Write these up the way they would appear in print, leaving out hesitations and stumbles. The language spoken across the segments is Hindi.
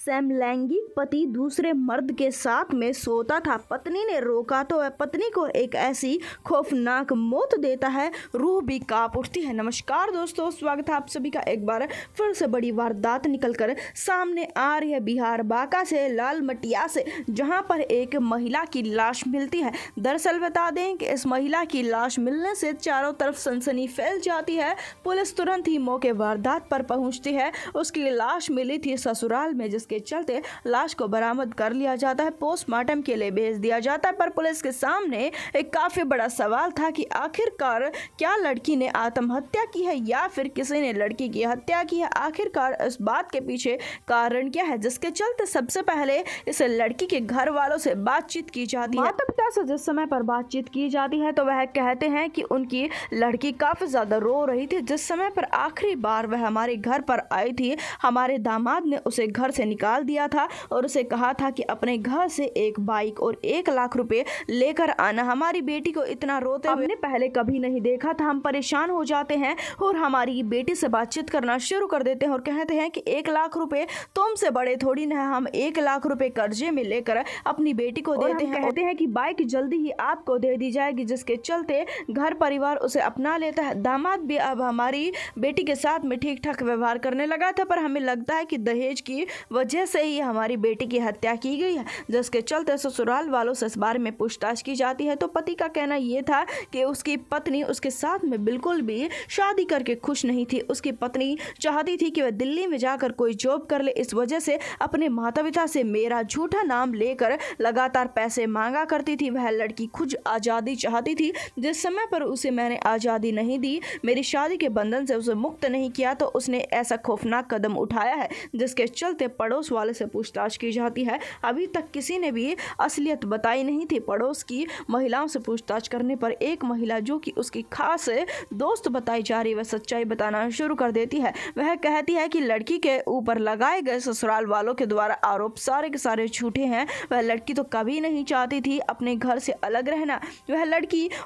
समलैंगिक पति दूसरे मर्द के साथ में सोता था। पत्नी ने रोका तो वह पत्नी को एक ऐसी खौफनाक मौत देता है, रूह भी कांप उठती है। नमस्कार दोस्तों, स्वागत है आप सभी का एक बार फिर से बड़ी वारदात निकलकर सामने आ रही है बिहार बांका से, लालमटिया से, जहां पर एक महिला की लाश मिलती है। दरअसल बता दें कि इस महिला की लाश मिलने से चारों तरफ सनसनी फैल जाती है। पुलिस तुरंत ही मौके वारदात पर पहुंचती है। उसकी लाश मिली थी ससुराल में, जिसके चलते लाश को बरामद कर लिया जाता है, पोस्टमार्टम के लिए भेज दिया जाता है। पर पुलिस के सामने एक काफी बड़ा सवाल था कि आखिरकार क्या लड़की ने आत्महत्या की है या फिर किसी ने लड़की की हत्या की है। आखिरकार इस बात के पीछे कारण क्या है, जिसके चलते सबसे पहले इस लड़की के घर वालों से बातचीत की जाती है। माता पिता से जिस समय पर बातचीत की जाती है तो वह कहते हैं कि उनकी लड़की काफी ज्यादा रो रही थी। जिस समय पर आखिरी बार वह हमारे घर पर आई थी, हमारे दामाद ने उसे घर से निकाल दिया था और उसे कहा था कि अपने घर से एक बाइक और 1 लाख रुपए लेकर आना। हमारी बेटी को इतना रोते हुए हमने पहले कभी नहीं देखा था। हम परेशान हो जाते हैं और हमारी बेटी से बातचीत करना शुरू कर देते हैं और कहते हैं कि 1 लाख रुपए तुमसे बड़े थोड़ी ना, हम 1 लाख रुपए कर्जे में लेकर अपनी बेटी को देते हैं। कहते हैं कि बाइक जल्दी ही आपको दे दी जाएगी, जिसके चलते घर परिवार उसे अपना लेता है। दामाद भी अब हमारी बेटी के साथ में ठीक ठाक व्यवहार करने लगा था, पर हमें लगता है कि दहेज की वजह से ही हमारी बेटी की हत्या की गई है, जिसके चलते ससुराल वालों से इस बारे में पूछताछ की जाती है। तो पति का कहना यह था कि उसकी पत्नी उसके साथ में बिल्कुल भी शादी करके खुश नहीं थी। उसकी पत्नी चाहती थी कि वह दिल्ली में जाकर कोई जॉब कर ले। इस वजह से अपने माता पिता से मेरा झूठा नाम लेकर लगातार पैसे मांगा करती थी। वह लड़की खुद आज़ादी चाहती थी। जिस समय पर उसे मैंने आज़ादी नहीं दी, मेरी शादी के बंधन से उसे मुक्त नहीं किया, तो उसने ऐसा खौफनाक कदम उठाया है, जिसके चलते पड़ोस वाले से पूछताछ की जाती है। अभी तक किसी ने भी असलियत बताई नहीं थी। पड़ोस की महिलाओं से पूछताछ करने पर एक महिला, जो कि उसकी खास दोस्त बताई जा रही, वह सच्चाई बताना शुरू कर देती है। वह कहती है कि लड़की के ऊपर लगाए गए ससुराल वालों के द्वारा आरोप सारे के सारे झूठे हैं। वह लड़की तो कभी नहीं चाहती थी अपने घर से अलग रहना।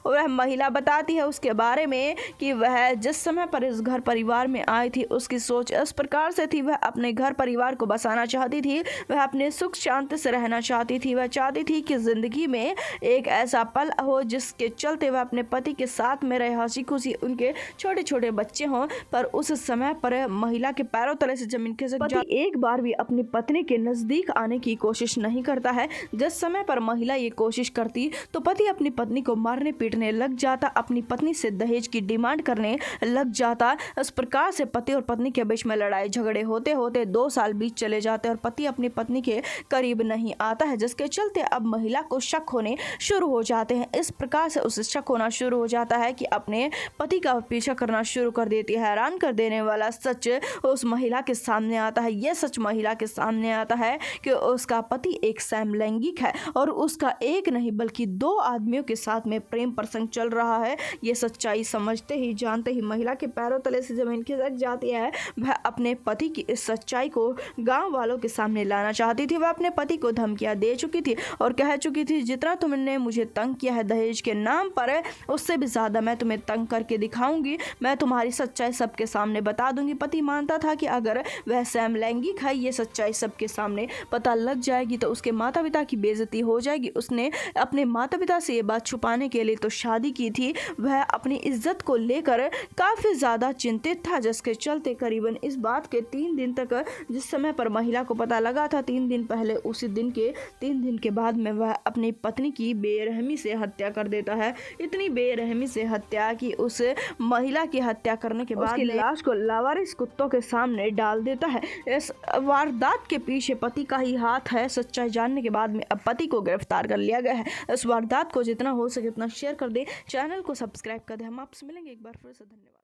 वह महिला बताती है उसके बारे में कि वह जिस समय पर इस घर परिवार में आई थी, उसकी सोच इस प्रकार से थी। वह अपने घर परिवार को बसाना चाहती थी, वह अपने सुख शांति से रहना चाहती थी। वह चाहती थी कि जिंदगी में एक ऐसा पल हो जिसके चलते वह अपने पति के साथ में रहे, हंसी खुशी उनके छोटे छोटे बच्चे हों। पर उस समय पर महिला के पैरों तले से जमीन खिसक जाती। एक बार भी अपनी पत्नी के नजदीक आने की कोशिश नहीं करता है। जिस समय पर महिला ये कोशिश करती तो पति अपनी पत्नी को मारने पीटने लग जाता, अपनी पत्नी से दहेज की डिमांड करने लग जाता। इस प्रकार से पति और पत्नी के बीच में लड़ाई झगड़े होते होते 2 साल बीत चले जाते और पति अपनी पत्नी के करीब नहीं आता है, जिसके चलते अब महिला को शक होने शुरू हो जाते हैं। इस प्रकार से उसे शक होना शुरू हो जाता है कि अपने पति का पीछा करना शुरू कर देती है। हैरान कर देने वाला सच उस महिला के सामने आता है। यह सच महिला के सामने आता है कि उसका पति एक समलैंगिक है और उसका एक नहीं बल्कि 2 आदमियों के साथ में प्रेम प्रसंग चल रहा है। यह सच्चाई समझते ही जानते ही महिला के पैरों तले से जमीन खिसक जाती है। वह अपने पति की इस सच्चाई को गांव वालों के सामने लाना चाहती थी। वह अपने पति को धमकियां दे चुकी थी और कह चुकी थी, जितना तुमने मुझे तंग किया है दहेज के नाम पर, उससे भी ज्यादा मैं तुम्हें तंग करके दिखाऊंगी। मैं तुम्हारी सच्चाई सबके सामने बता दूंगी। पति मानता था कि अगर वह समलैंगिक है, ये सच्चाई सबके सामने पता लग जाएगी तो उसके माता पिता की बेइज्जती हो जाएगी। उसने अपने माता पिता से ये बात छुपाने के लिए तो शादी की थी। वह अपनी इज्जत को लेकर काफी ज्यादा चिंतित था, जिसके चलते करीबन इस बात के 3 दिन तक, जिस समय पर महिला को पता लगा था 3 दिन पहले, उसी दिन के 3 दिन के बाद में वह अपनी पत्नी की बेरहमी से हत्या कर देता है। इतनी बेरहमी से हत्या कि उस महिला की हत्या करने के बाद उसकी लाश को लावारिस कुत्तों के सामने डाल देता है। इस वारदात के पीछे पति का ही हाथ है। सच्चाई जानने के बाद में अब पति को गिरफ्तार कर लिया गया है। इस वारदात को जितना हो सके उतना शेयर कर दे, चैनल को सब्सक्राइब कर दे। हम आपसे मिलेंगे एक बार फिर से। धन्यवाद।